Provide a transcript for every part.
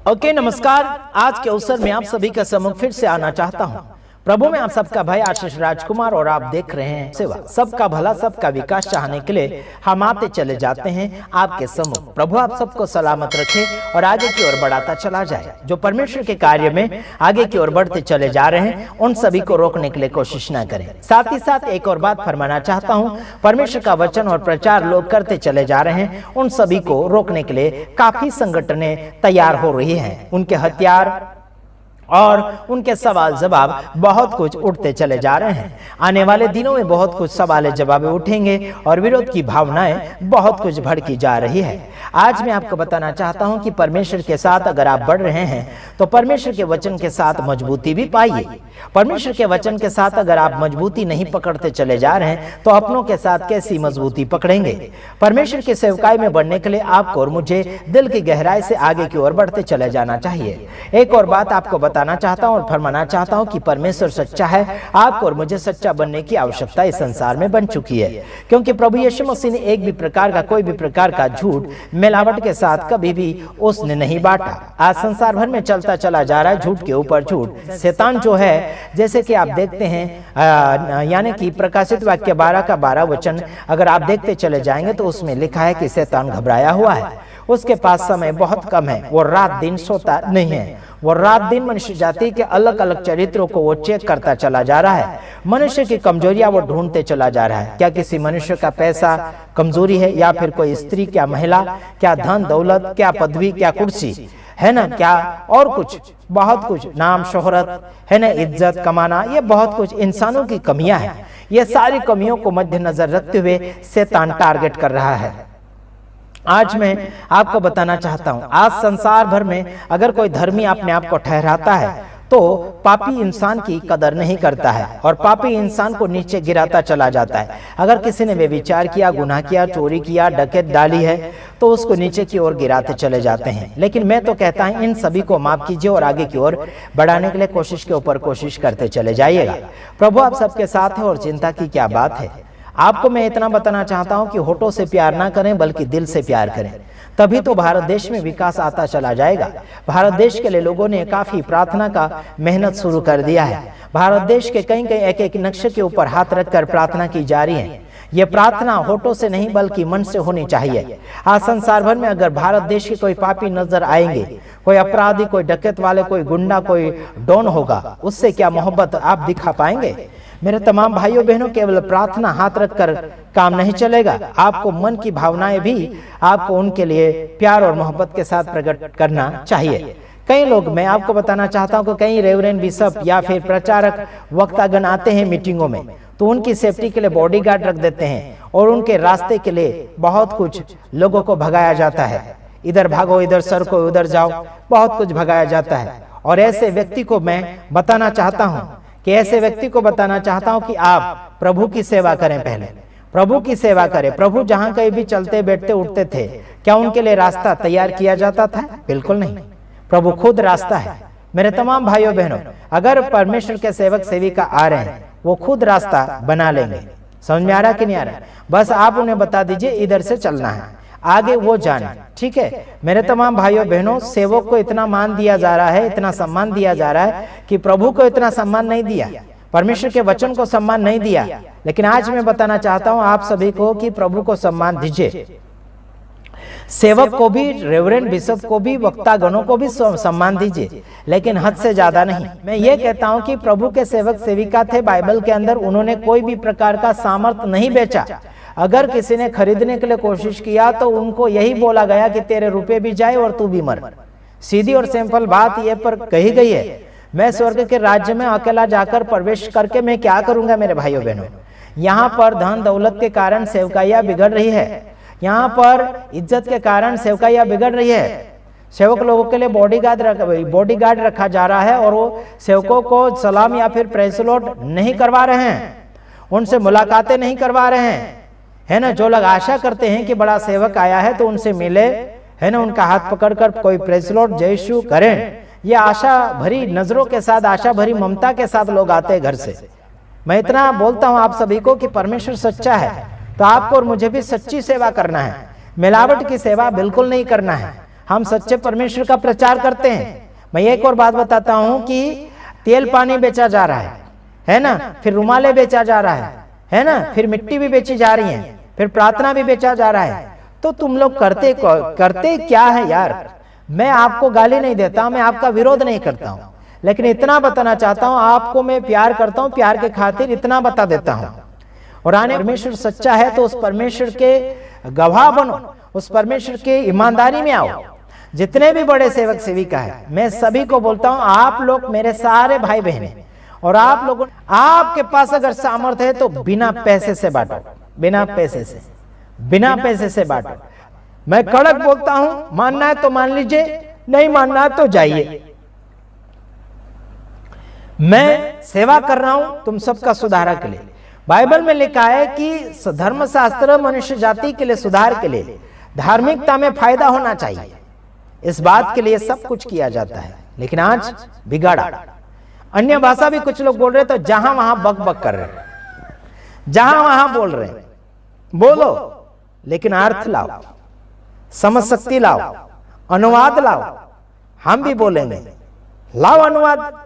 Okay नमस्कार। आज के अवसर में आप सभी का सम्मुख फिर से आना चाहता हूं। प्रभु में आप सबका भाई आशीष राजकुमार और आप देख रहे हैं सेवा। सबका भला सबका विकास चाहने के लिए हम आते चले जाते हैं आपके सम्मुख। प्रभु आप सबको सलामत रखे और आगे की ओर बढ़ाता चला जाए। जो परमेश्वर के कार्य में आगे की ओर बढ़ते चले जा रहे हैं उन सभी को रोकने के लिए कोशिश न करें। साथ ही साथ एक और बात फरमाना चाहता हूँ, परमेश्वर का वचन और प्रचार लोग करते चले जा रहे हैं, उन सभी को रोकने के लिए काफी संगठनें तैयार हो रही हैं। उनके हथियार और उनके सवाल जवाब बहुत कुछ उठते चले जा रहे हैं। आने वाले दिनों में बहुत कुछ सवाल जवाब उठेंगे और विरोध की भावनाएं बहुत कुछ भड़की जा रही है। आज मैं आपको बताना चाहता हूं कि परमेश्वर के साथ अगर आप बढ़ रहे हैं तो परमेश्वर के वचन के साथ मजबूती भी पाइए। परमेश्वर के वचन के साथ अगर आप मजबूती नहीं पकड़ते चले जा रहे हैं तो अपनों के साथ कैसी मजबूती पकड़ेंगे। परमेश्वर के सेवकाई में बढ़ने के लिए आपको और मुझे दिल की गहराई से आगे की ओर बढ़ते चले जाना चाहिए। एक और बात आपको बताना चाहता हूं और फरमाना चाहता हूं कि परमेश्वर सच्चा है। आपको और मुझे सच्चा बनने की आवश्यकता इस संसार में बन चुकी है, क्योंकि प्रभु यीशु मसीह ने एक भी प्रकार का कोई भी प्रकार का झूठ मिलावट के साथ कभी भी उसने नहीं बांटा। आज संसार भर में चलता चला जा रहा है झूठ के ऊपर झूठ। शैतान जो है, जैसे कि आप देखते हैं यानी कि प्रकाशित वाक्य 12 का 12 वचन अगर आप देखते चले जाएंगे तो उसमें लिखा है कि शैतान घबराया हुआ है, उसके पास समय बहुत कम है, वो रात दिन सोता नहीं है। वो रात दिन मनुष्य जाति के अलग अलग चरित्रों को वो चेक करता चला जा रहा है। मनुष्य की कमजोरियां वो ढूंढते चला जा रहा है। क्या किसी मनुष्य का पैसा कमजोरी है, या फिर कोई स्त्री, क्या महिला, क्या धन दौलत, क्या पदवी, क्या कुर्सी है ना, क्या और कुछ, बहुत कुछ, नाम शोहरत है ना, इज्जत कमाना, ये बहुत कुछ इंसानों की कमियां हैं। ये सारी कमियों को मद्देनजर रखते हुए शैतान टारगेट कर रहा है। आज मैं आपको बताना चाहता हूं, आज संसार भर में अगर कोई धर्मी अपने आप को ठहराता है तो पापी इंसान की कदर नहीं करता है और पापी इंसान को नीचे गिराता चला जाता है। अगर किसी ने व्यभिचार किया, गुनाह किया, चोरी किया, डकैत डाली है तो उसको नीचे की ओर गिराते चले जाते हैं। लेकिन मैं तो कहता हूं इन सभी को माफ कीजिए और आगे की ओर बढ़ाने के लिए कोशिश के ऊपर कोशिश करते चले जाइएगा। प्रभु आप सबके साथ है और चिंता की क्या बात है। आपको मैं इतना बताना चाहता हूं कि होठों से प्यार ना करें बल्कि दिल से प्यार करें, तभी तो भारत देश में विकास आता चला जाएगा। भारत देश के लिए लोगों ने काफी प्रार्थना का मेहनत शुरू कर दिया है। भारत देश के कई कई एक एक नक्शे के ऊपर हाथ रखकर प्रार्थना की जा रही है। ये प्रार्थना होठों से नहीं बल्कि मन से होनी चाहिए। आज संसार भर में अगर भारत देश के कोई पापी नजर आएंगे, कोई अपराधी, कोई डकैत वाले, कोई गुंडा, कोई डॉन होगा, उससे क्या मोहब्बत आप दिखा पाएंगे? मेरे तमाम भाइयों बहनों, केवल प्रार्थना हाथ रखकर काम नहीं चलेगा। आपको मन की भावनाएं भी आपको उनके लिए प्यार और मोहब्बत के साथ प्रकट करना चाहिए। कई लोग, मैं आपको बताना चाहता हूं कि कई रेवरेंड बिशप या फिर प्रचारक वक्तागण आते हैं मीटिंगों में तो उनकी सेफ्टी के लिए बॉडीगार्ड रख देते हैं और उनके रास्ते के लिए बहुत कुछ लोगों को भगाया जाता है। इधर भागो, इधर सरको, उधर जाओ, बहुत कुछ भगाया जाता है। और ऐसे व्यक्ति को मैं बताना चाहता हूं कि आप प्रभु की सेवा करें। पहले प्रभु की सेवा करें। प्रभु जहां कहीं भी चलते बैठते उठते थे, क्या उनके लिए रास्ता तैयार किया जाता था? बिल्कुल नहीं। प्रभु खुद रास्ता है। मेरे तमाम भाइयों बहनों, अगर परमेश्वर के सेवक सेविका आ रहे हैं वो खुद रास्ता बना लेंगे। समझ में आ रहा कि नहीं आ रहा? बस आप उन्हें बता दीजिए इधर से चलना है, आगे वो जाने। ठीक है मेरे तमाम भाइयों बहनों, सेवक को इतना मान दिया जा रहा है, इतना सम्मान दिया जा रहा है कि प्रभु को इतना सम्मान नहीं दिया, परमेश्वर के वचन को सम्मान नहीं दिया। लेकिन आज मैं बताना चाहता हूं आप सभी को कि प्रभु को सम्मान दीजिए। सेवक को भी, रेवरेंड बिशप को भी, वक्तागणों को भी सम्मान दीजिए, लेकिन हद से ज्यादा नहीं। मैं ये कहता हूं कि प्रभु के सेवक सेविका थे बाइबल के अंदर, उन्होंने कोई भी प्रकार का सामर्थ नहीं बेचा। अगर किसी ने खरीदने के लिए कोशिश किया तो उनको यही बोला गया कि तेरे रुपए भी जाए और तू भी मर। सीधी और सिंपल बात ये पर कही गई है। मैं स्वर्ग के राज्य में अकेला जाकर प्रवेश करके मैं क्या करूंगा? मेरे भाइयों बहनों, यहाँ पर धन दौलत के कारण सेवकाइयां बिगड़ रही है, यहाँ पर इज्जत के कारण सेवकाइयां बिगड़ रही है। सेवक लोगों के लिए बॉडीगार्ड रखा जा रहा है और वो सेवकों को सलाम या फिर प्रेज लॉर्ड नहीं करवा रहे हैं, उनसे मुलाकातें नहीं करवा रहे हैं, है ना। जो लोग आशा करते हैं कि बड़ा सेवक आया है तो उनसे मिले, है ना, उनका हाथ पकड़कर कोई प्रेज लॉर्ड जय यीशु करें, ये आशा भरी नजरों के साथ, आशा भरी ममता के साथ लोग आते हैं घर से। मैं इतना बोलता हूं आप सभी को कि परमेश्वर सच्चा है तो आपको और मुझे भी सच्ची सेवा करना है, मिलावट की सेवा बिल्कुल नहीं करना है। हम सच्चे परमेश्वर का प्रचार करते हैं। मैं एक और बात बताता हूं कि तेल पानी बेचा जा रहा है ना, फिर रुमाले बेचा जा रहा है ना, फिर मिट्टी भी बेची जा रही है, फिर प्रार्थना भी बेचा जा रहा है। तो तुम लोग करते क्या है यार? मैं आपको गाली नहीं देता, मैं आपका विरोध नहीं करता हूं, लेकिन इतना बताना चाहता हूं, आपको मैं प्यार करता हूं, प्यार के खातिर इतना बता देता हूं। और आने परमेश्वर सच्चा है तो उस परमेश्वर के गवाह बनो, उस परमेश्वर के ईमानदारी में आओ। जितने भी बड़े सेवक सेविका है, मैं सभी को बोलता हूं, आप लोग मेरे सारे भाई बहन हैं, और आप लोगों, आपके पास अगर सामर्थ्य है तो बिना पैसे से बांटो, बिना पैसे से बांटो। मैं कड़क बोलता हूं, मानना है तो मान लीजिए, नहीं मानना है तो जाइए। मैं सेवा कर रहा हूं तुम सबका सुधार के लिए। बाइबल में लिखा है कि धर्मशास्त्र मनुष्य जाति के लिए सुधार के लिए, धार्मिकता में फायदा होना चाहिए, इस बात के लिए सब कुछ किया जाता है। लेकिन आज बिगाड़ा। अन्य भाषा भी कुछ लोग बोल रहे, तो जहां वहां बक बक कर रहे, जहां वहां बोल रहे, बोलो, लेकिन अर्थ लाओ, समझ शक्ति लाओ, अनुवाद लाओ। हम भी बोलेंगे, लाओ अनुवाद।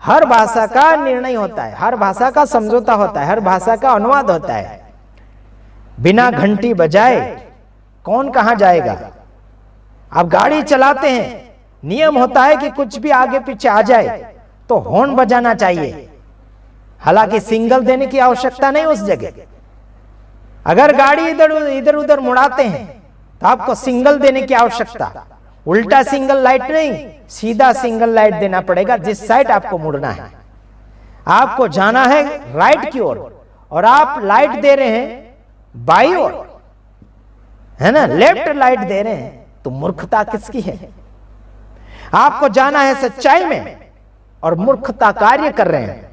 हर भाषा का निर्णय होता है, हर भाषा का समझौता होता है, हर भाषा का अनुवाद होता है। बिना घंटी बजाए कौन कहां जाएगा? आप गाड़ी चलाते हैं, नियम होता है कि कुछ भी आगे पीछे आ जाए तो हॉर्न बजाना चाहिए। हालांकि सिग्नल देने की आवश्यकता नहीं उस जगह। अगर गाड़ी इधर उधर मुड़ाते हैं तो आपको सिग्नल देने की आवश्यकता, उल्टा सिंगल लाइट नहीं, सीधा सिंगल लाइट देना पड़ेगा जिस साइड आपको मुड़ना है। आपको जाना है राइट की ओर, और आप लाइट दे रहे हैं बाई ओर, है ना, लेफ्ट लाइट दे रहे हैं, तो मूर्खता किसकी है? आपको जाना है सच्चाई में और मूर्खता कार्य कर रहे हैं।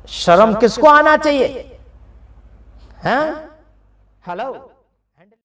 शर्म किसको आना चाहिए? हैं? हेलो।